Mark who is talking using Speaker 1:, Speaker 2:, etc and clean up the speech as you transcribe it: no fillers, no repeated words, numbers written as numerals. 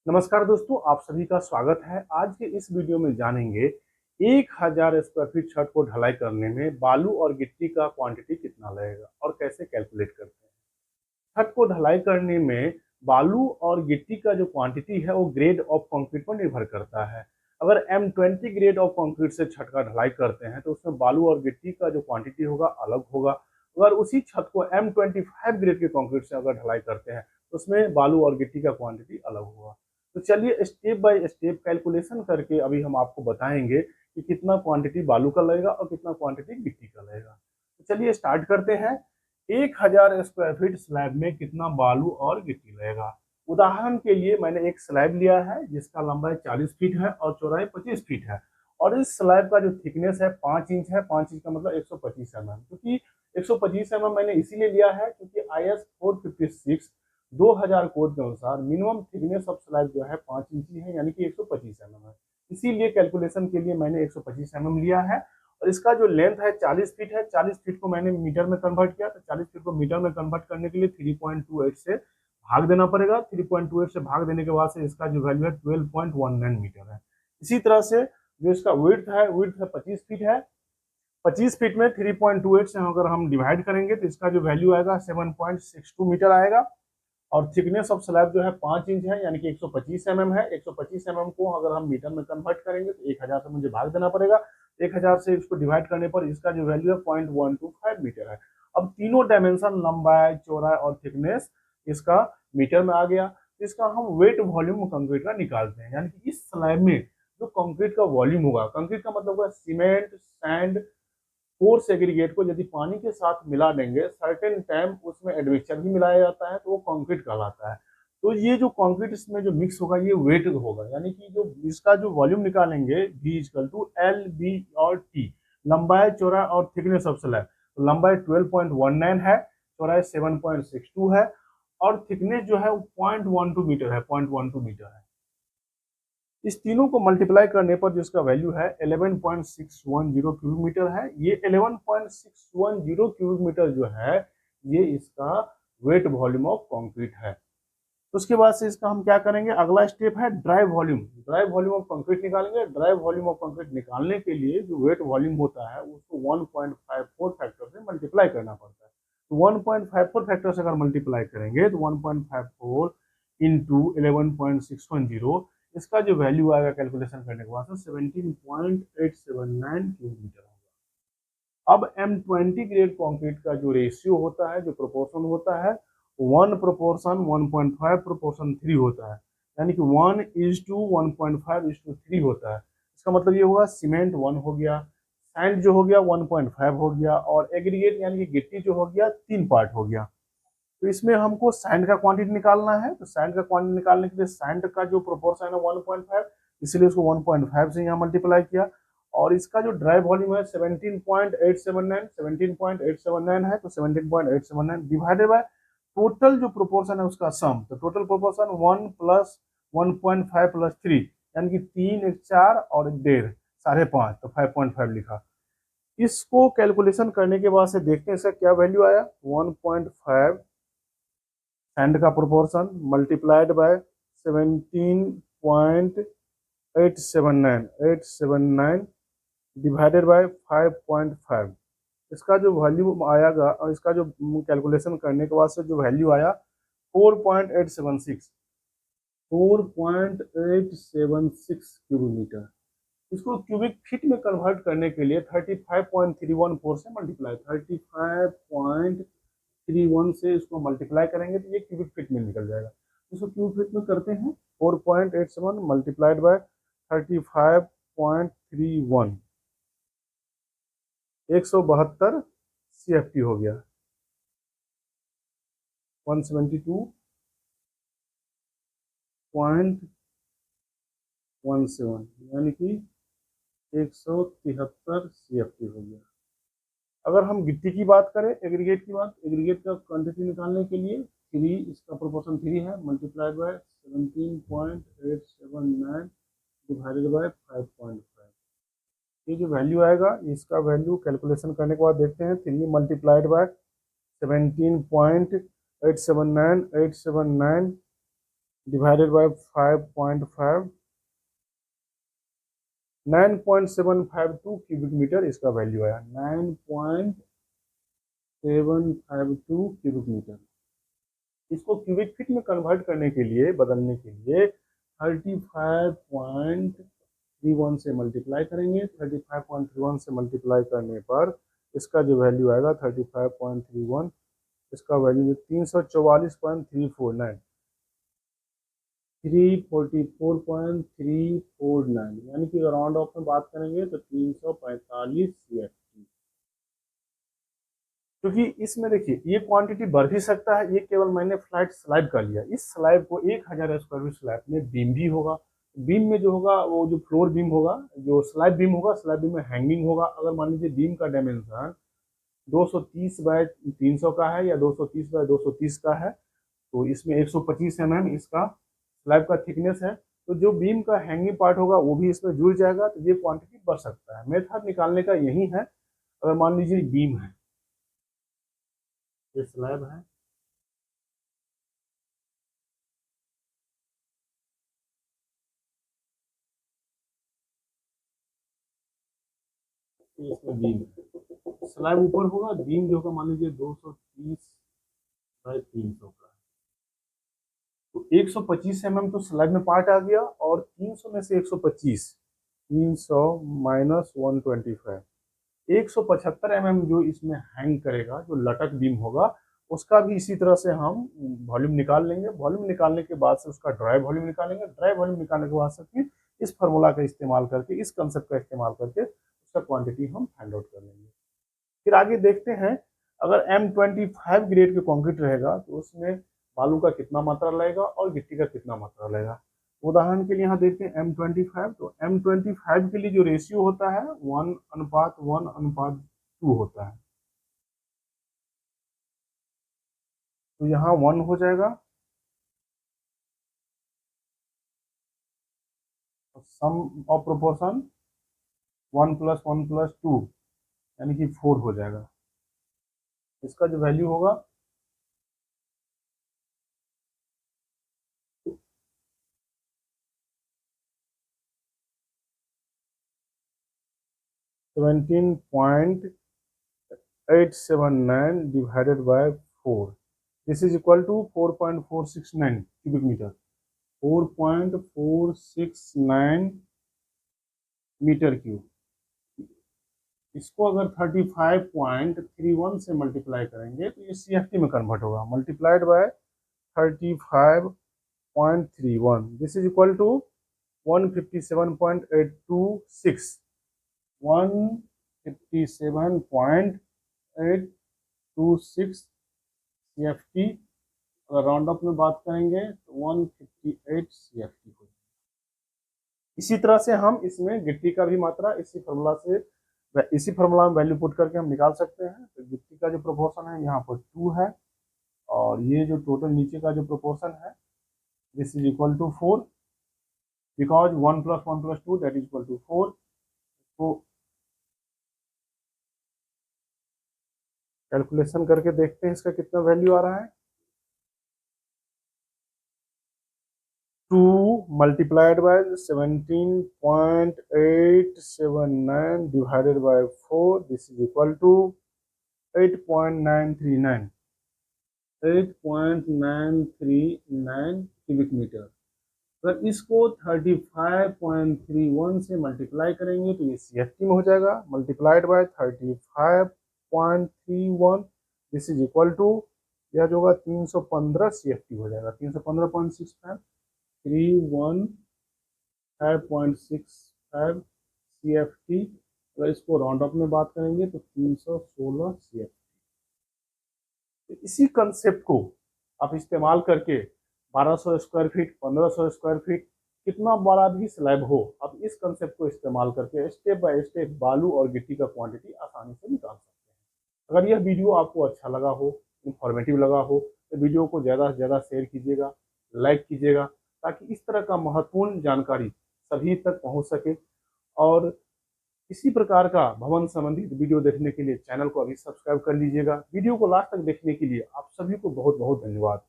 Speaker 1: नमस्कार दोस्तों, आप सभी का स्वागत है। आज के इस वीडियो में जानेंगे 1000 स्क्वायर फीट छत को ढलाई करने में बालू और गिट्टी का क्वांटिटी कितना लगेगा और कैसे कैलकुलेट करते हैं। छत को ढलाई करने में बालू और गिट्टी का जो क्वांटिटी है वो ग्रेड ऑफ कंक्रीट पर निर्भर करता है। अगर M20 ग्रेड ऑफ कंक्रीट से छत का ढलाई करते हैं तो उसमें बालू और गिट्टी का जो क्वांटिटी होगा अलग होगा। अगर उसी छत को M25 ग्रेड के कंक्रीट से अगर ढलाई करते हैं तो उसमें बालू और गिट्टी का क्वांटिटी अलग होगा। तो चलिए स्टेप बाय स्टेप कैलकुलेशन करके अभी हम आपको बताएंगे कि कितना क्वांटिटी बालू का लगेगा और कितना क्वांटिटी गिट्टी का लगेगा। तो चलिए स्टार्ट करते हैं। 1000 स्क्वायर फीट स्लैब में कितना बालू और गिट्टी लगेगा। उदाहरण के लिए मैंने एक स्लैब लिया है जिसका लंबाई 40 फीट है और चौड़ाई 25 फीट है और इस स्लैब का जो थिकनेस है 5 इंच है। 5 इंच का मतलब 125 mm, क्योंकि 125 mm मैंने इसीलिए लिया है क्योंकि IS 456 2000 कोड के अनुसार मिनिमम थिकनेस ऑफ स्लैब जो है 5 इंची है, यानी कि 125 mm है। इसीलिए कैलकुलेशन के लिए मैंने 125 mm लिया है और इसका जो लेंथ है 40 फीट है। 40 फीट को मैंने मीटर में कन्वर्ट किया, तो 40 फीट को मीटर में कन्वर्ट करने के लिए 3.28 से भाग देना पड़ेगा। 3.28 से भाग देने के बाद से इसका जो वैल्यू है 12.19 मीटर है। इसी तरह से जो इसका विड्थ है 25 फीट है। 25 फीट में 3.28 से अगर हम डिवाइड करेंगे तो इसका जो वैल्यू आएगा 7.62 मीटर आएगा। और थिकनेस ऑफ स्लैब जो है 5 इंच है, यानी कि 125 mm है। 125 mm को अगर हम मीटर में कन्वर्ट करेंगे तो 1000 से मुझे भाग देना पड़ेगा। 1000 से इसको डिवाइड करने पर इसका जो वैल्यू है 0.125 मीटर है। अब तीनों डायमेंशन लंबाई, चौड़ाई और थिकनेस इसका मीटर में आ गया। इसका हम वेट वॉल्यूम कंक्रीट का निकालते हैं, यानी कि इस स्लैब में जो कंक्रीट का वॉल्यूम होगा, कंक्रीट का मतलब होगा सीमेंट, सैंड, कोर्स एग्रीगेट को यदि पानी के साथ मिला देंगे, सर्टेन टाइम उसमें एडमिक्सचर भी मिलाया जाता है तो वो कंक्रीट कहलाता है। तो ये जो कंक्रीट इसमें जो मिक्स होगा ये वेट होगा, यानी कि जो इसका जो वॉल्यूम निकालेंगे V equal to L B और T, लंबाई, चौड़ाई और थिकनेस ऑफ स्लैब। तो लंबाई 12.19 है, चौड़ाई 7.62 है और थिकनेस जो है वो 0.12 मीटर है। 0.12 मीटर है। इस तीनों को मल्टीप्लाई करने पर जिसका वैल्यू है 11.610 क्यूबिक मीटर है। ये 11.610 क्यूबिक मीटर जो है ये इसका वेट वॉल्यूम ऑफ कंक्रीट है। उसके बाद से इसका हम क्या करेंगे, अगला स्टेप है dry volume. Dry volume of concrete निकालेंगे। ड्राई वॉल्यूम ऑफ कंक्रीट निकालने के लिए जो वेट वॉल्यूम होता है उसको 1.54 फैक्टर से मल्टीप्लाई करना पड़ता है। तो 1.54 फैक्टर से अगर मल्टीप्लाई करेंगे तो 1.54 इंटू 11.610, इसका जो वैल्यू आएगा कैलकुलेशन करने के बाद 17.879 क्यूबिक मीटर होगा। अब M20 ग्रेड कंक्रीट का जो रेशियो होता है, जो प्रोपोर्शन होता है, 1 प्रोपोर्शन 1.5 प्रोपोर्शन 3 होता है, यानी कि 1:1.5:3 होता है। इसका मतलब ये होगा सीमेंट 1 हो गया, सैंड जो हो गया 1.5 हो गया और एग्रीगेट यानी कि गिट्टी जो हो गया 3 पार्ट हो गया। तो इसमें हमको सैंड का क्वांटिटी निकालना है। तो सैंड का क्वांटिटी निकालने के लिए सैंड का जो प्रोपोर्शन है 1.5, इसलिए उसको 1.5 से यहाँ मल्टीप्लाई किया। और इसका जो ड्राई वॉल्यूम है 17.879 है, तो 17.879 डिवाइडेड बाय टोटल जो प्रोपोर्शन है उसका सम। तो टोटल प्रोपोर्शन 1 प्लस 1.5 प्लस 3, यानी कि 3, 1, 4 और 1.5, 5.5, तो 5.5 लिखा। इसको कैलकुलेशन करने के बाद से देखते हैं इसका क्या वैल्यू आया। 1.5 सैंड का proportion multiplied by 17.879 divided by 5.5, इसका जो वैल्यू आएगा और इसका जो कैलकुलेशन करने के बाद से जो वैल्यू आया 4.876 क्यूबिक मीटर। इसको क्यूबिक फीट में कन्वर्ट करने के लिए 35.314 से मल्टीप्लाई, 35.31 से इसको मल्टीप्लाई करेंगे तो ये क्यूबिक फीट में निकल जाएगा। इसको क्यूबिक फीट में करते हैं। 4.87 मल्टीप्लाइड बाय 35.31, 172 CFT हो गया। 172.17, यानी कि 173 CFT हो गया। अगर हम गिट्टी की बात करें, एग्रीगेट की बात, एग्रीगेट का क्वांटिटी निकालने के लिए 3, इसका प्रोपोर्शन 3 है, मल्टीप्लाइड बाय 17.879 डिवाइडेड बाय 5.5, ये जो वैल्यू आएगा इसका वैल्यू कैलकुलेशन करने के बाद देखते हैं। 3 multiplied by 17.879 divided by 5.5, 9.752 cubic metre इसका वैल्यू आया, 9.752 क्यूबिक मीटर। इसको क्यूबिक फीट में कन्वर्ट करने के लिए, बदलने के लिए 35.31 से मल्टीप्लाई करेंगे। 35.31 से मल्टीप्लाई करने पर इसका जो वैल्यू आएगा 35.31, इसका वैल्यू 344.349, 344.349, यानी कि राउंड ऑफ में बात करेंगे तो 345 CFT। क्योंकि इसमें देखिए ये क्वांटिटी बढ़ भी सकता है, ये केवल मैंने फ्लैट स्लैब का लिया। इस स्लैब को 1000 स्क्वायर फीट स्लैब में बीम भी होगा, बीम में जो होगा वो जो फ्लोर बीम होगा, जो स्लैब बीम होगा, स्लैब बीम में हैंगिंग होगा। अगर मान लीजिए बीम का डायमेंशन 230 बाय 300 का है या 230 बाय 230 का है, तो इसमें 125 mm इसका स्लैब का थिकनेस है, तो जो बीम का हैंगिंग पार्ट होगा वो भी इसमें जुड़ जाएगा, तो ये क्वांटिटी बढ़ सकता है। मेथड निकालने का यही है। अगर मान लीजिए बीम है, ये स्लैब है, इसमें बीम है, स्लैब ऊपर होगा, बीम जो होगा मान लीजिए 230 बाय 300 का, तो 125 mm तो स्लैब में पार्ट आ गया, और 300 में से 125, 300 माइनस 125, 175 mm जो इसमें हैंग करेगा, जो लटक बीम होगा, उसका भी इसी तरह से हम वॉल्यूम निकाल लेंगे। वॉल्यूम निकालने के बाद से उसका ड्राई वॉल्यूम निकालेंगे। ड्राई वॉल्यूम निकालने के बाद से फिर इस फार्मूला का इस्तेमाल करके, इस कंसेप्ट का इस्तेमाल करके उसका क्वांटिटी हम फाइंड आउट कर लेंगे। फिर आगे देखते हैं, अगर M25 ग्रेड के कंक्रीट रहेगा तो उसमें बालू का कितना मात्रा लगेगा और गिट्टी का कितना मात्रा लगेगा। उदाहरण के लिए यहाँ देखते हैं M25, तो M25 के लिए जो रेशियो होता है 1:1:2 होता है, तो यहाँ 1 हो जाएगा, सम ऑफ प्रोपोर्शन 1 + 1 + 2 यानी कि 4 हो जाएगा। इसका जो वैल्यू होगा 17.879 divided by 4, this is equal to 4.469 cubic metre, 4.469 metre cube. इसको अगर 35.31 से मल्टीप्लाई करेंगे तो ये CFT में कन्वर्ट होगा, multiplied by 35.31, this is equal to 157.826, 157.826 CFT। अगर राउंड अप में बात करेंगे तो 158 CFT हो। इसी तरह से हम इसमें गिट्टी का भी मात्रा इसी फार्मूला में वैल्यू पुट करके हम निकाल सकते हैं। तो गिट्टी का जो प्रोपोर्शन है यहाँ पर 2 है, और ये जो टोटल नीचे का जो प्रोपोर्शन है this is equal to 4, because 1 + 1 + 2 that is equal to 4। तो कैलकुलेशन करके देखते हैं इसका कितना वैल्यू आ रहा है। 2 multiplied by 17.879 divided by 4, this is equal to 8.939, 8.939 cubic metre. अगर इसको 35.31 से मल्टीप्लाई करेंगे तो ये CFT में हो जाएगा, multiplied by 35.31, this is equal to, यह जो होगा 315 CFT हो जाएगा, 315.65, 315.65 CFT। अगर इसको राउंड अप में बात करेंगे तो 316 CFT। तो इसी कंसेप्ट को आप इस्तेमाल करके 1200 स्क्वायर फीट, 1500 स्क्वायर फीट, कितना बड़ा भी स्लैब हो, आप इस कंसेप्ट को इस्तेमाल करके स्टेप बाय स्टेप बालू और गिट्टी का क्वांटिटी आसानी से निकाल सकते हैं। अगर यह वीडियो आपको अच्छा लगा हो, इंफॉर्मेटिव लगा हो, तो वीडियो को ज़्यादा से ज़्यादा शेयर कीजिएगा, लाइक कीजिएगा, ताकि इस तरह का महत्वपूर्ण जानकारी सभी तक पहुंच सके। और इसी प्रकार का भवन संबंधित वीडियो देखने के लिए चैनल को अभी सब्सक्राइब कर लीजिएगा। वीडियो को लास्ट तक देखने के लिए आप सभी को बहुत बहुत धन्यवाद।